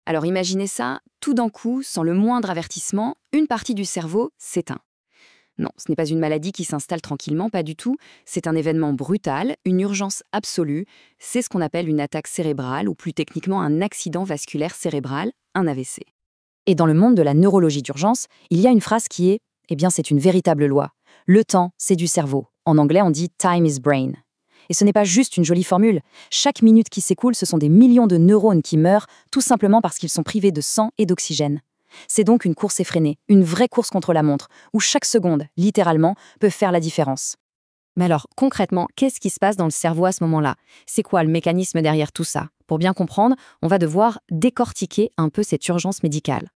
Alors imaginez ça, tout d'un coup, sans le moindre avertissement, une partie du cerveau s'éteint. Non, ce n'est pas une maladie qui s'installe tranquillement, pas du tout. C'est un événement brutal, une urgence absolue. C'est ce qu'on appelle une attaque cérébrale, ou plus techniquement un accident vasculaire cérébral, un AVC. Et dans le monde de la neurologie d'urgence, il y a une phrase qui est « Eh bien, c'est une véritable loi. Le temps, c'est du cerveau. En anglais, on dit « time is brain ». Et ce n'est pas juste une jolie formule. Chaque minute qui s'écoule, ce sont des millions de neurones qui meurent, tout simplement parce qu'ils sont privés de sang et d'oxygène. C'est donc une course effrénée, une vraie course contre la montre, où chaque seconde, littéralement, peut faire la différence. Mais alors, concrètement, qu'est-ce qui se passe dans le cerveau à ce moment-là? C'est quoi le mécanisme derrière tout ça? Pour bien comprendre, on va devoir décortiquer un peu cette urgence médicale.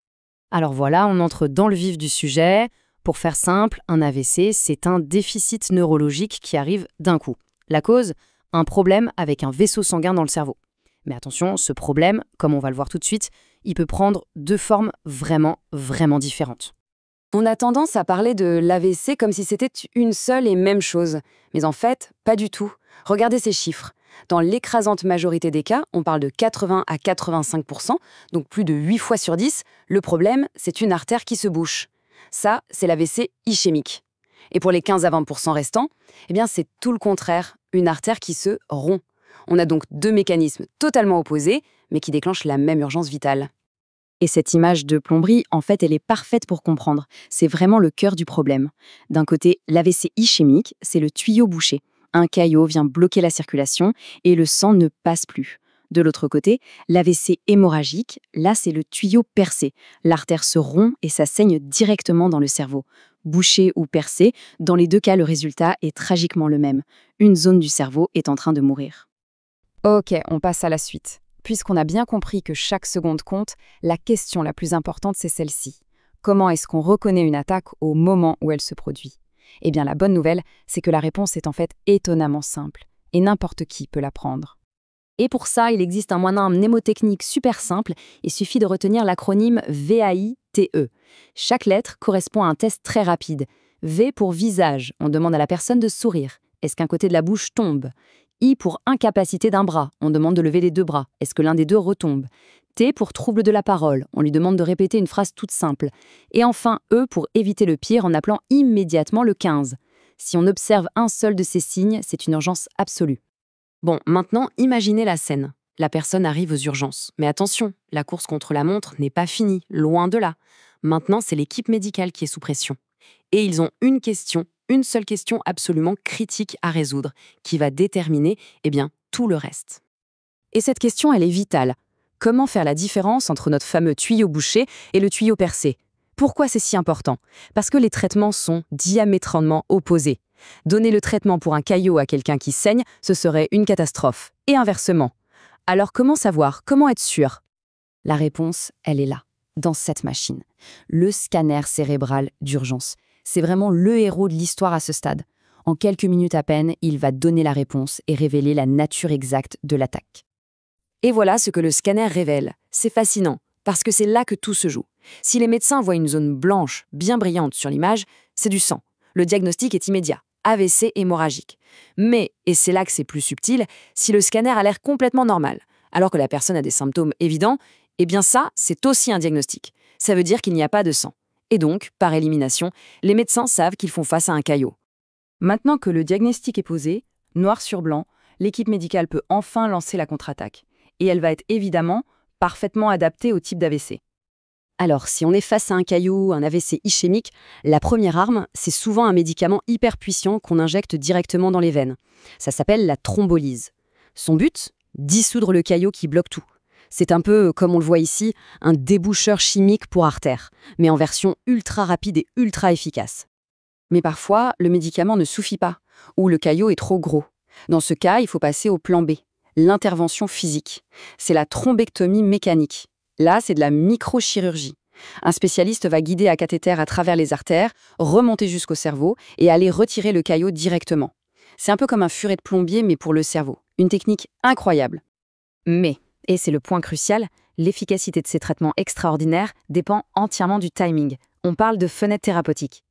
Alors voilà, on entre dans le vif du sujet. Pour faire simple, un AVC, c'est un déficit neurologique qui arrive d'un coup. La cause, un problème avec un vaisseau sanguin dans le cerveau. Mais attention, ce problème, comme on va le voir tout de suite, il peut prendre deux formes vraiment différentes. On a tendance à parler de l'AVC comme si c'était une seule et même chose. Mais en fait, pas du tout. Regardez ces chiffres. Dans l'écrasante majorité des cas, on parle de 80 à 85%, donc plus de 8 fois sur 10, le problème, c'est une artère qui se bouche. Ça, c'est l'AVC ischémique. Et pour les 15 à 20% restants, eh bien, c'est tout le contraire, une artère qui se rompt. On a donc deux mécanismes totalement opposés, mais qui déclenchent la même urgence vitale. Et cette image de plomberie, en fait, elle est parfaite pour comprendre. C'est vraiment le cœur du problème. D'un côté, l'AVC ischémique, c'est le tuyau bouché. Un caillot vient bloquer la circulation et le sang ne passe plus. De l'autre côté, l'AVC hémorragique, là, c'est le tuyau percé. L'artère se rompt et ça saigne directement dans le cerveau. Bouché ou percé, dans les deux cas, le résultat est tragiquement le même. Une zone du cerveau est en train de mourir. Ok, on passe à la suite. Puisqu'on a bien compris que chaque seconde compte, la question la plus importante, c'est celle-ci. Comment est-ce qu'on reconnaît une attaque au moment où elle se produit? Eh bien, la bonne nouvelle, c'est que la réponse est en fait étonnamment simple, et n'importe qui peut la prendre. Et pour ça, il existe un moyen mnémotechnique super simple, il suffit de retenir l'acronyme VAITE. Chaque lettre correspond à un test très rapide. V pour visage, on demande à la personne de sourire. Est-ce qu'un côté de la bouche tombe? I pour incapacité d'un bras, on demande de lever les deux bras. Est-ce que l'un des deux retombe? T pour trouble de la parole, on lui demande de répéter une phrase toute simple. Et enfin E pour éviter le pire en appelant immédiatement le 15. Si on observe un seul de ces signes, c'est une urgence absolue. Bon, maintenant, imaginez la scène. La personne arrive aux urgences. Mais attention, la course contre la montre n'est pas finie, loin de là. Maintenant, c'est l'équipe médicale qui est sous pression. Et ils ont une seule question absolument critique à résoudre, qui va déterminer, tout le reste. Et cette question, elle est vitale. Comment faire la différence entre notre fameux tuyau bouché et le tuyau percé? Pourquoi c'est si important? Parce que les traitements sont diamétralement opposés. Donner le traitement pour un caillot à quelqu'un qui saigne, ce serait une catastrophe. Et inversement. Alors comment savoir? Comment être sûr? La réponse, elle est là, dans cette machine. Le scanner cérébral d'urgence. C'est vraiment le héros de l'histoire à ce stade. En quelques minutes à peine, il va donner la réponse et révéler la nature exacte de l'attaque. Et voilà ce que le scanner révèle. C'est fascinant, parce que c'est là que tout se joue. Si les médecins voient une zone blanche, bien brillante sur l'image, c'est du sang. Le diagnostic est immédiat. AVC hémorragique. Mais, et c'est là que c'est plus subtil, si le scanner a l'air complètement normal, alors que la personne a des symptômes évidents, eh bien ça, c'est aussi un diagnostic. Ça veut dire qu'il n'y a pas de sang. Et donc, par élimination, les médecins savent qu'ils font face à un caillot. Maintenant que le diagnostic est posé, noir sur blanc, l'équipe médicale peut enfin lancer la contre-attaque. Et elle va être évidemment parfaitement adaptée au type d'AVC. Alors, si on est face à un caillot, un AVC ischémique, la première arme, c'est souvent un médicament hyper puissant qu'on injecte directement dans les veines. Ça s'appelle la thrombolyse. Son but? Dissoudre le caillot qui bloque tout. C'est un peu, comme on le voit ici, un déboucheur chimique pour artère, mais en version ultra rapide et ultra efficace. Mais parfois, le médicament ne suffit pas, ou le caillot est trop gros. Dans ce cas, il faut passer au plan B, l'intervention physique. C'est la thrombectomie mécanique. Là, c'est de la microchirurgie. Un spécialiste va guider un cathéter à travers les artères, remonter jusqu'au cerveau et aller retirer le caillot directement. C'est un peu comme un furet de plombier, mais pour le cerveau. Une technique incroyable. Mais, et c'est le point crucial, l'efficacité de ces traitements extraordinaires dépend entièrement du timing. On parle de fenêtre thérapeutique.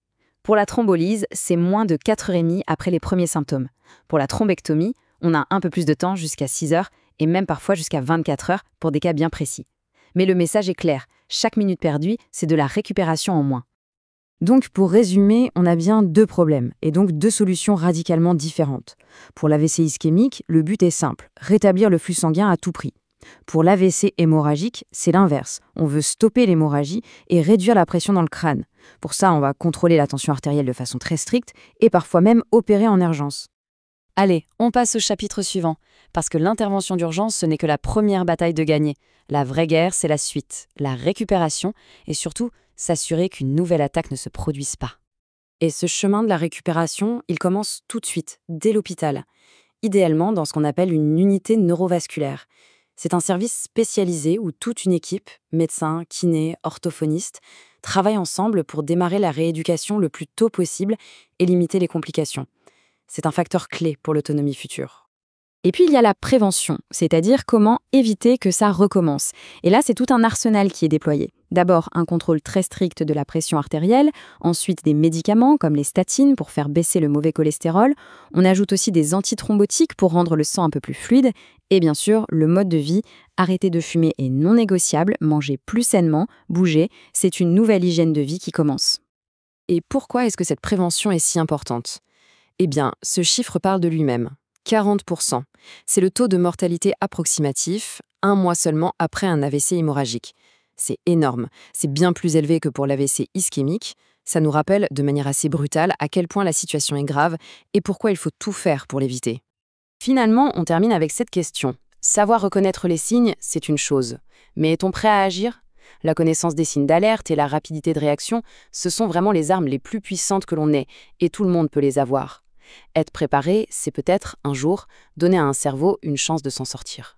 Pour la thrombolyse, c'est moins de 4h30 après les premiers symptômes. Pour la thrombectomie, on a un peu plus de temps, jusqu'à 6 heures, et même parfois jusqu'à 24 heures pour des cas bien précis. Mais le message est clair, chaque minute perdue, c'est de la récupération en moins. Donc, pour résumer, on a bien deux problèmes, et donc deux solutions radicalement différentes. Pour l'AVC ischémique, le but est simple, rétablir le flux sanguin à tout prix. Pour l'AVC hémorragique, c'est l'inverse. On veut stopper l'hémorragie et réduire la pression dans le crâne. Pour ça, on va contrôler la tension artérielle de façon très stricte et parfois même opérer en urgence. Allez, on passe au chapitre suivant, parce que l'intervention d'urgence, ce n'est que la première bataille de gagner. La vraie guerre, c'est la suite, la récupération et surtout s'assurer qu'une nouvelle attaque ne se produise pas. Et ce chemin de la récupération, il commence tout de suite, dès l'hôpital. Idéalement dans ce qu'on appelle une unité neurovasculaire. C'est un service spécialisé où toute une équipe, médecins, kinés, orthophonistes, travaille ensemble pour démarrer la rééducation le plus tôt possible et limiter les complications. C'est un facteur clé pour l'autonomie future. Et puis il y a la prévention, c'est-à-dire comment éviter que ça recommence. Et là, c'est tout un arsenal qui est déployé. D'abord, un contrôle très strict de la pression artérielle, ensuite des médicaments comme les statines pour faire baisser le mauvais cholestérol. On ajoute aussi des antithrombotiques pour rendre le sang un peu plus fluide. Et bien sûr, le mode de vie, arrêter de fumer est non négociable, manger plus sainement, bouger, c'est une nouvelle hygiène de vie qui commence. Et pourquoi est-ce que cette prévention est si importante ? Eh bien, ce chiffre parle de lui-même. 40%. C'est le taux de mortalité approximatif, un mois seulement après un AVC hémorragique. C'est énorme, c'est bien plus élevé que pour l'AVC ischémique. Ça nous rappelle, de manière assez brutale, à quel point la situation est grave et pourquoi il faut tout faire pour l'éviter. Finalement, on termine avec cette question. Savoir reconnaître les signes, c'est une chose. Mais est-on prêt à agir ? La connaissance des signes d'alerte et la rapidité de réaction, ce sont vraiment les armes les plus puissantes que l'on ait, et tout le monde peut les avoir. Être préparé, c'est peut-être, un jour, donner à un cerveau une chance de s'en sortir.